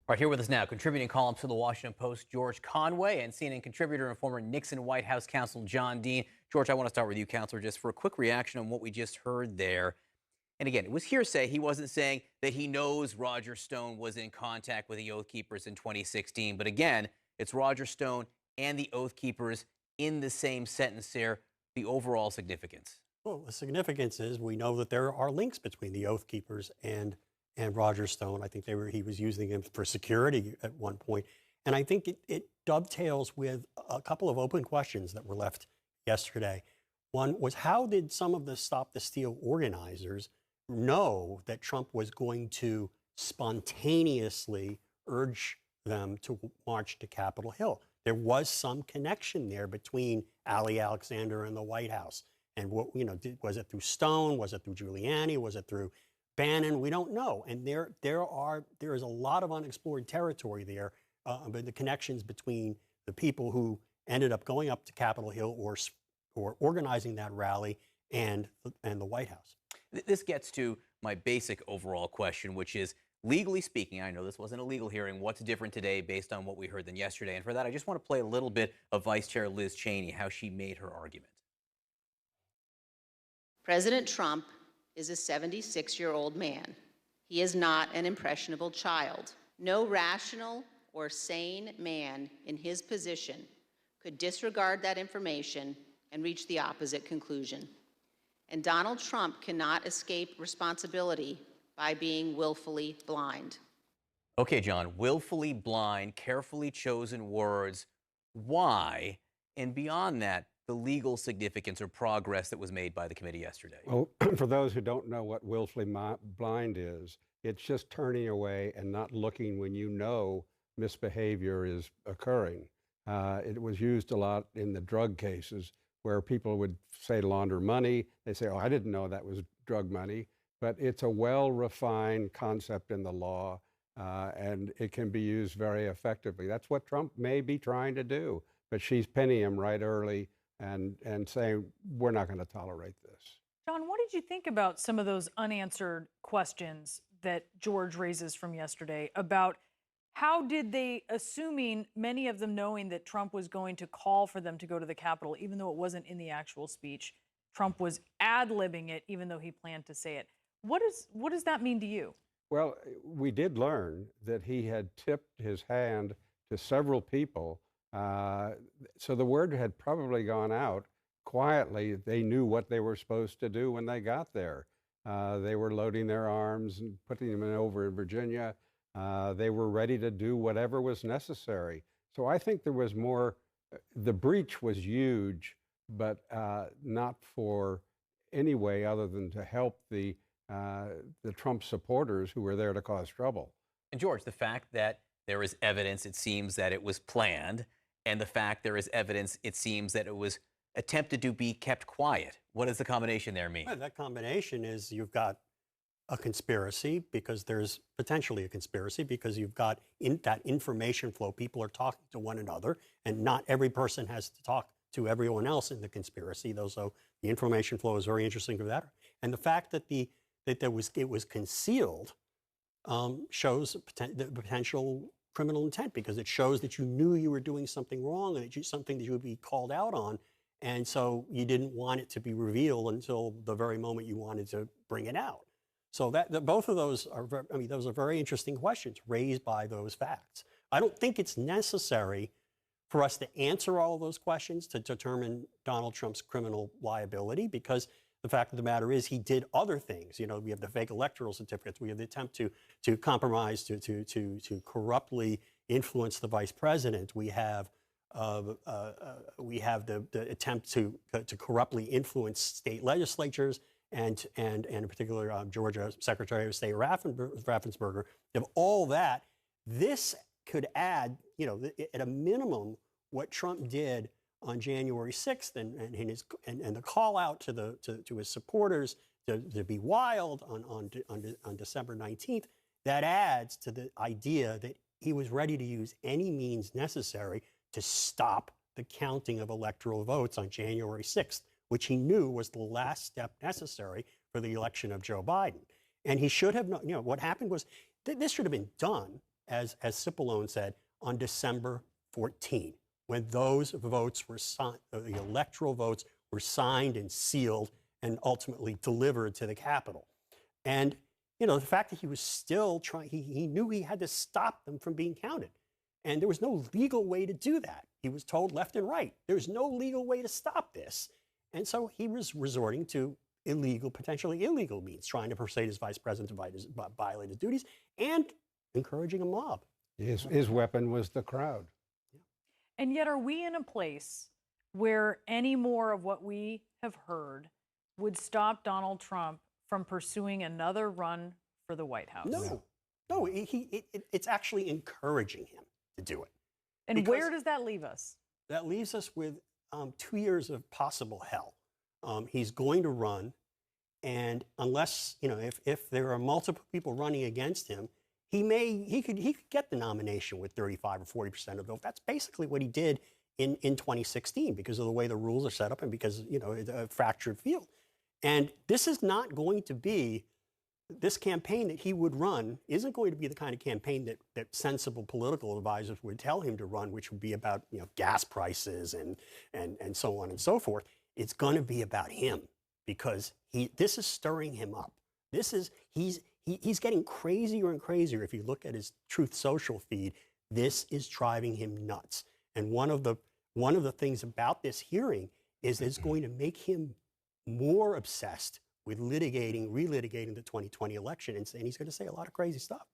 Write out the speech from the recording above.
All right, here with us now, contributing columns to the Washington Post, George Conway, and CNN contributor and former Nixon White House counsel John Dean. George, I want to start with you, counselor, just for a quick reaction on what we just heard there. And again, it was hearsay. He wasn't saying that he knows Roger Stone was in contact with the Oath Keepers in 2016. But again, it's Roger Stone and the Oath Keepers in the same sentence there. The overall significance. Well, the significance is we know that there are links between the Oath Keepers and Roger Stone. I think he was using them for security at one point. And I think it dovetails with a couple of open questions that were left yesterday. One was, how did some of the Stop the Steal organizers know that Trump was going to spontaneously urge them to march to Capitol Hill? There was some connection there between Ali Alexander and the White House. And what, was it through Stone? Was it through Giuliani? Was it through Bannon? We don't know. And there is a lot of unexplored territory there, but the connections between the people who ended up going up to Capitol Hill or organizing that rally and the White House. This gets to my basic overall question, which is, legally speaking, I know this wasn't a legal hearing, what's different today based on what we heard than yesterday? And for that, I just want to play a little bit of Vice Chair Liz Cheney, how she made her argument. President Trump is a 76-year-old man. He is not an impressionable child. No rational or sane man in his position could disregard that information and reach the opposite conclusion. And Donald Trump cannot escape responsibility by being willfully blind. Okay, John, willfully blind, carefully chosen words. Why? And beyond that, the legal significance or progress that was made by the committee yesterday. Well, for those who don't know what willfully blind is, it's just turning away and not looking when you know misbehavior is occurring. It was used a lot in the drug cases where people would say launder money. They say, oh, I didn't know that was drug money. But it's a well-refined concept in the law, and it can be used very effectively. That's what Trump may be trying to do. But she's pinning him right early and saying, we're not going to tolerate this. John, what did you think about some of those unanswered questions that George raises from yesterday about how did they, assuming many of them knowing that Trump was going to call for them to go to the Capitol, even though it wasn't in the actual speech, Trump was ad-libbing it, even though he planned to say it. What does that mean to you? Well, we did learn that he had tipped his hand to several people. So the word had probably gone out quietly. They knew what they were supposed to do when they got there. They were loading their arms and putting them over in Virginia. They were ready to do whatever was necessary. So I think there was more. The breach was huge, but not for any way other than to help the Trump supporters who were there to cause trouble. And George, the fact that there is evidence, it seems that it was planned, and the fact there is evidence, it seems that it was attempted to be kept quiet. What does the combination there mean? Well, that combination is you've got a conspiracy, because there's potentially a conspiracy, because you've got that information flow. People are talking to one another, and not every person has to talk to everyone else in the conspiracy. So the information flow is very interesting for that. And the fact that it was concealed shows the potential criminal intent, because it shows that you knew you were doing something wrong and something that you would be called out on. And so you didn't want it to be revealed until the very moment you wanted to bring it out. So both of those are, those are very interesting questions raised by those facts. I don't think it's necessary for us to answer all of those questions to determine Donald Trump's criminal liability, because the fact of the matter is he did other things. We have the fake electoral certificates. We have the attempt to compromise, to corruptly influence the vice president. We have the attempt to corruptly influence state legislatures, and in particular Georgia Secretary of State Raffensperger. Of all that, this could add, at a minimum, what Trump did on January 6th and the call out to his supporters to be wild on December 19th. That adds to the idea that he was ready to use any means necessary to stop the counting of electoral votes on January 6th, which he knew was the last step necessary for the election of Joe Biden. And he should have known, what happened was this should have been done as Cipollone said, on December 14, when those votes were signed, the electoral votes were signed and sealed and ultimately delivered to the Capitol. And, you know, the fact that he was still trying, he knew he had to stop them from being counted. And there was no legal way to do that. He was told left and right, there's no legal way to stop this. And so he was resorting to illegal, potentially illegal means, trying to persuade his vice president to violate his duties and encouraging a mob. His weapon was the crowd. And yet, are we in a place where any more of what we have heard would stop Donald Trump from pursuing another run for the White House? No, it's actually encouraging him to do it. And Because where does that leave us? that leaves us with 2 years of possible hell. He's going to run, and unless, you know, if there are multiple people running against him, he could get the nomination with 35 or 40% of the vote. That's basically what he did in 2016 because of the way the rules are set up and because, you know, it's a fractured field. And this is not going to be, this campaign that he would run isn't going to be the kind of campaign that sensible political advisors would tell him to run, which would be about, you know, gas prices and so on and so forth. It's going to be about him because this is stirring him up. He's getting crazier and crazier. If you look at his Truth Social feed, this is driving him nuts. And one of the things about this hearing is it's going to make him more obsessed with relitigating the 2020 election, and he's going to say a lot of crazy stuff.